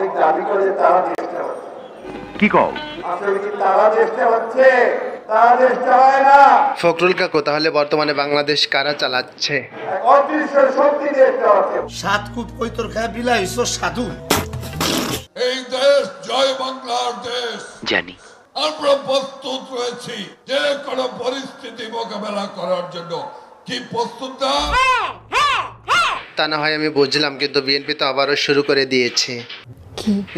লীগ দাবি করে তারা দেশটা হচ্ছে। কি কও? আসলে কি তারা দেশটা হচ্ছে? তারা দেশ চালায় না। ফখরুল কাকু, তাহলে বর্তমানে বাংলাদেশ কারা চালাচ্ছে? এক অদৃশ্য শক্তি দেশটা হচ্ছে। সাত কুট পৈতর খায় বিলাইছ সাধু। এই দেশ জয় বাংলার দেশ। জানি। আমরা প্রস্তুত রয়েছি যে কোনো পরিস্থিতি মোকাবেলা করার জন্য। কি প্রস্তুত না? তা না হয় আমি বুঝলাম, কিন্তু বিএনপি তো আবারও শুরু করে দিয়েছে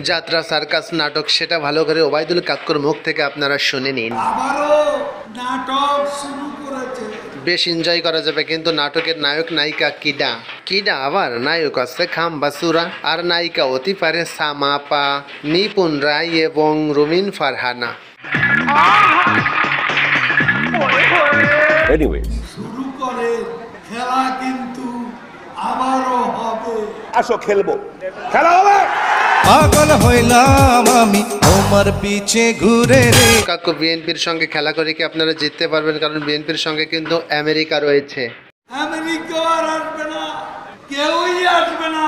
যাত্রা, সার্কাস, নাটক। সেটা ভালো করে ওবায়দুল কাক্কুর মুখ থেকে আপনারা শুনে নিন। আবারও নাটক শুরু করেছে। বেশ এনজয় করা যাবে, কিন্তু নাটকের নায়ক নায়িকা কিডা কিডা আবার নায়ক আছে খাম্বাসুরা, আর নায়িকা হতে পারে সামাপা, নিপুণ রায় এবং রুমিন ফারহানা। শুরু করে খেলা কিন্তু আবারও হবে। আসো খেলবো, খেলা হবে। পাগল হইলাম আমি তোমার পিছে ঘুরে রে। কাকু, বিএনপির সঙ্গে খেলা করে কি আপনারা জিততে পারবেন? কারণ বিএনপির সঙ্গে কিন্তু আমেরিকা রয়েছে। আমেরিকা আর আসবে না, কেউই আসবে না।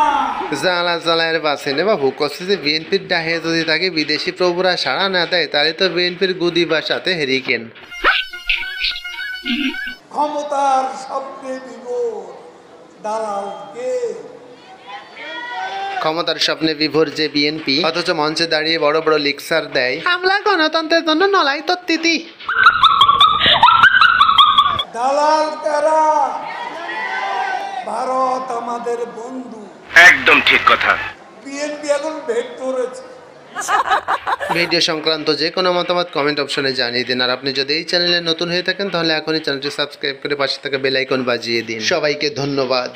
জ্বালা জ্বালায়ের বাসে নে বাবু, কষ্ট যে বিএনপির ডাহে যদি তাকে বিদেশি প্রভুরা সাড়া না দেয়, তাহলে তো বিএনপির গুদি বাসাতে হেরিকেন। ক্ষমতার স্বপ্নে বিভোর দালালকে। ক্ষমতার স্বপ্নে বিভোর যে বিএনপি, অথচ মঞ্চে দাঁড়িয়ে বড় বড় লেকচার দেয় আমরা গণতন্ত্রের জন্য নলাই তত্ত্বিতি। দালাল কারা? ভারত আমাদের বন্ধু। একদম ঠিক কথা। বিএনপি এখন ভেট করেছে। ভিডিও সংক্রান্ত যে কোনো মতামত কমেন্ট অপশনে জানিয়ে দিন। আর আপনি যদি এই চ্যানেলে নতুন হয়ে থাকেন, তাহলে এখনই চ্যানেলটি সাবস্ক্রাইব করে পাশে থাকা বেল আইকন বাজিয়ে দিন। সবাইকে ধন্যবাদ।